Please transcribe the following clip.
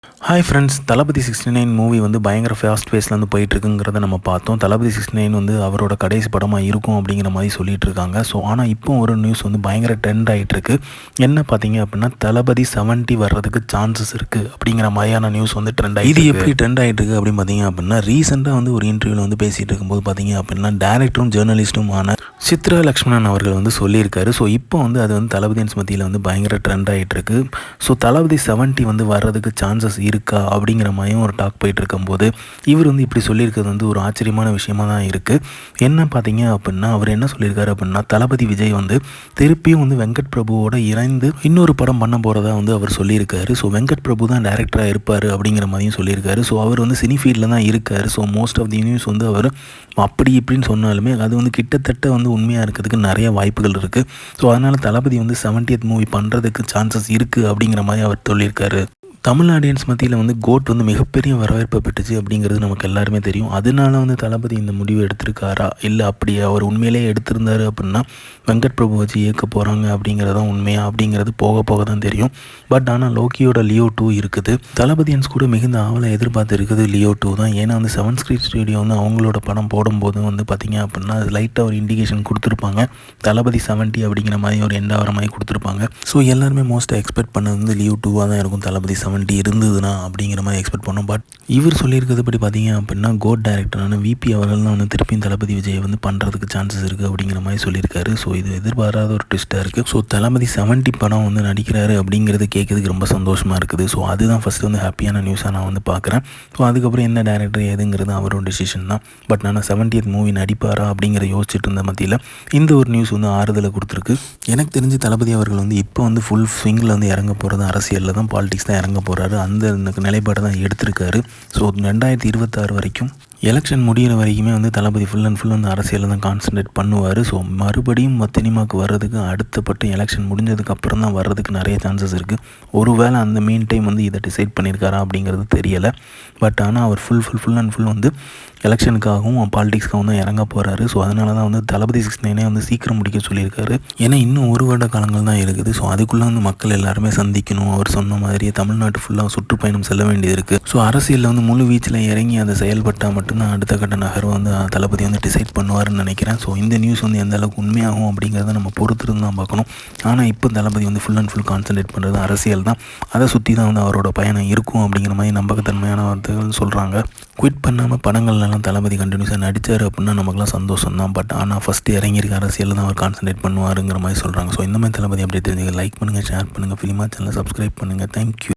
Hi friends, தளபதி 69 movie வந்து பயங்கர fast பேஸில் வந்து போயிட்டுருக்குங்கிறத நம்ம பார்த்தோம். தளபதி 69 வந்து அவரோட கடைசி படமாக இருக்கும் அப்படிங்கிற மாதிரி சொல்லிட்டு இருக்காங்க. ஸோ ஆனால் இப்போ ஒரு நியூஸ் வந்து பயங்கர ட்ரெண்ட் ஆகிட்டுருக்கு. என்ன பார்த்தீங்க அப்படின்னா, தளபதி 70 வர்றதுக்கு சான்சஸ் இருக்குது அப்படிங்கிற மாதிரியான நியூஸ் வந்து ட்ரெண்ட் ஆகி இது எப்படி ட்ரெண்ட் ஆகிட்டு இருக்கு அப்படின்னு பார்த்தீங்க அப்படின்னா, ரீசெண்டாக வந்து ஒரு இன்டர்வியூவில் வந்து பேசிகிட்டு இருக்கும்போது பார்த்தீங்க அப்படின்னா, டேரக்டரும் ஜேர்னலிஸ்ட்டுமான சித்ரா லக்ஷ்மணன் அவர்கள் வந்து சொல்லியிருக்காரு. ஸோ இப்போ வந்து அது வந்து தளபதியின் மத்தியில் வந்து பயங்கர ட்ரெண்ட் ஆகிட்டுருக்கு. ஸோ தளபதி 70 வந்து வர்றதுக்கு சான்சஸ் இருக்கா அப்படிங்கிற மாதிரியும் ஒரு டாக் போயிட்டு இருக்கும்போது இவர் வந்து இப்படி சொல்லியிருக்கிறது வந்து ஒரு ஆச்சரியமான விஷயமா தான் இருக்குது. என்ன பார்த்தீங்க அப்படின்னா, அவர் என்ன சொல்லியிருக்காரு அப்படின்னா, தளபதி விஜய் வந்து திருப்பியும் வந்து வெங்கட் பிரபுவோட இணைந்து இன்னொரு படம் பண்ண போகிறதா வந்து அவர் சொல்லியிருக்காரு. ஸோ வெங்கட் பிரபு தான் டேரக்டராக இருப்பார் அப்படிங்கிற மாதிரியும் சொல்லியிருக்காரு. ஸோ அவர் வந்து சினி ஃபீல்டில் தான் இருக்கார். So most of the news வந்து அவர் அப்படி இப்படின்னு சொன்னாலுமே அது வந்து கிட்டத்தட்ட வந்து உண்மையாக இருக்கிறதுக்கு நிறைய வாய்ப்புகள் இருக்குது. ஸோ அதனால் தளபதி வந்து 70th மூவி பண்ணுறதுக்கு சான்சஸ் இருக்குது அப்படிங்கிற மாதிரி அவர் சொல்லியிருக்காரு. தமிழ் ஆடியன்ஸ் மத்தியில் வந்து கோட் வந்து மிகப்பெரிய வரவேற்பை பெற்றுச்சு அப்படிங்கிறது நமக்கு எல்லாருமே தெரியும். அதனால வந்து தளபதி இந்த முடிவு எடுத்திருக்காரா, இல்லை அப்படி அவர் உண்மையிலே எடுத்திருந்தாரு அப்படின்னா வெங்கட் பிரபு வச்சு இயக்க போகிறாங்க அப்படிங்கிறதான் உண்மையா அப்படிங்கிறது போக போக தான் தெரியும். பட் ஆனால் லோக்கியோட லியோ 2 இருக்குது. தளபதியன்ஸ் கூட மிகுந்த ஆவலை எதிர்பார்த்து இருக்குது லியோ 2 தான். ஏன்னா வந்து 7 ஸ்கிரீன் ஸ்டுடியோ வந்து அவங்களோட படம் போடும்போது வந்து பார்த்திங்க அப்படின்னா அது லைட்டாக ஒரு இண்டிகேஷன் கொடுத்துருப்பாங்க. தளபதி 70 அப்படிங்கிற மாதிரி ஒரு எண்டாகிற மாதிரி கொடுத்துருப்பாங்க. ஸோ எல்லாருமே மோஸ்ட்டாக எக்ஸ்பெக்ட் பண்ணது வந்து லியோ 2 தான் இருக்கும். தளபதி 70 இருந்ததுன்னா அப்படிங்கிற மாதிரி எக்ஸ்பெக்ட் பண்ணோம். பட் இவர் சொல்லியிருக்கிறது படி பார்த்தீங்க அப்படின்னா, கோட் டைரக்டரான விபி அவர்கள் தான் வந்து திருப்பியும் தளபதி விஜய் வந்து பண்ணுறதுக்கு சான்சஸ் இருக்குது அப்படிங்கிற மாதிரி சொல்லியிருக்காரு. ஸோ இது எதிர்பாராத ஒரு ட்விஸ்ட்டாக இருக்குது. ஸோ தளபதி 70 படம் வந்து நடிக்கிறாரு அப்படிங்கிறது கேட்குறதுக்கு ரொம்ப சந்தோஷமாக இருக்குது. ஸோ அதுதான் ஃபஸ்ட்டு வந்து ஹாப்பியான நியூஸாக நான் வந்து பார்க்குறேன். ஸோ அதுக்கப்புறம் என்ன டேரக்டர் எதுங்கிறது அவரோட டிசிஷன் தான். பட் நான் 70th மூவி நடிப்பாரா அப்படிங்கிற யோசிச்சுட்டு இருந்த மத்தியில் இந்த ஒரு நியூஸ் வந்து ஆறுதலை கொடுத்துருக்கு. எனக்கு தெரிஞ்சு தளபதி அவர்கள் வந்து இப்போ வந்து ஃபுல் ஸ்விங்கில் வந்து இறங்க போகிறது அரசியலில் தான், பாலிடிக்ஸ் தான் இறங்க போகிறாரு. அந்த நிலைப்பாடு தான் எடுத்திருக்காரு. ஸோ 2026 வரைக்கும் எலெக்ஷன் முடிகிற வரைக்குமே வந்து தளபதி ஃபுல் அண்ட் ஃபுல் வந்து அரசியலில் தான் கான்சன்ட்ரேட் பண்ணுவார். ஸோ மறுபடியும் சினிமாவுக்கு வர்றதுக்கு அடுத்தப்பட்ட எலெக்ஷன் முடிஞ்சதுக்கு அப்புறம் தான் வர்றதுக்கு நிறைய சான்சஸ் இருக்குது. ஒருவேளை அந்த மீன் டைம் வந்து இதை டிசைட் பண்ணியிருக்காரா அப்படிங்கிறது தெரியலை. பட் ஆனால் அவர் ஃபுல் அண்ட் ஃபுல் வந்து எலெக்ஷனுக்காகவும் பாலிடிக்ஸ்க்காகவும் தான் இறங்க போகிறாரு. ஸோ அதனால தான் வந்து தளபதி 69 வந்து சீக்கிரம் முடிக்க சொல்லியிருக்காரு. ஏன்னா இன்னும் ஒரு வருட காலங்கள் தான் இருக்குது. ஸோ அதுக்குள்ளே வந்து மக்கள் எல்லாருமே சந்திக்கணும். அவர் சொன்ன மாதிரியே தமிழ்நாட்டு ஃபுல்லாக சுற்றுப்பயணம் செல்ல வேண்டியது இருக்குது. ஸோ அரசியலில் வந்து முழு வீச்சில் இறங்கி அதை செயல்பட்டால் மட்டும்தான் அடுத்த கட்ட நகர்வு வந்து தளபதி வந்து டிசைட் பண்ணுவார்னு நினைக்கிறேன். ஸோ இந்த நியூஸ் வந்து எந்த அளவுக்கு உண்மையாகும் அப்படிங்கிறத நம்ம பொறுத்திருந்து தான் பார்க்கணும். ஆனால் இப்போ தளபதி வந்து ஃபுல் அண்ட் ஃபுல் கான்சன்ட்ரேட் பண்ணுறது அரசியல் தான். அதை சுற்றி தான் வந்து அவரோட பயணம் இருக்கும் அப்படிங்கிற மாதிரி நம்பகத்தன்மையான வார்த்தைகள் சொல்கிறாங்க. குவிட் பண்ணாமல் படங்கள்லாம் தளபதி கண்டினியூஸாக நடித்தார் அப்படின்னா நமக்குலாம் சந்தோஷம் தான். பட் ஆனால் ஃபஸ்ட்டு இறங்கியிருக்க அரசியலில் தான் அவர் கான்சன்ட்ரேட் பண்ணுவாருங்கிற மாதிரி சொல்கிறாங்க. ஸோ இந்த மாதிரி தளபதி அப்படியே தெரிஞ்சுக்க லைக் பண்ணுங்கள், ஷேர் பண்ணுங்கள், ஃபிலிமா சேனலை சப்ஸ்கிரைப் பண்ணுங்கள். தேங்க்யூ.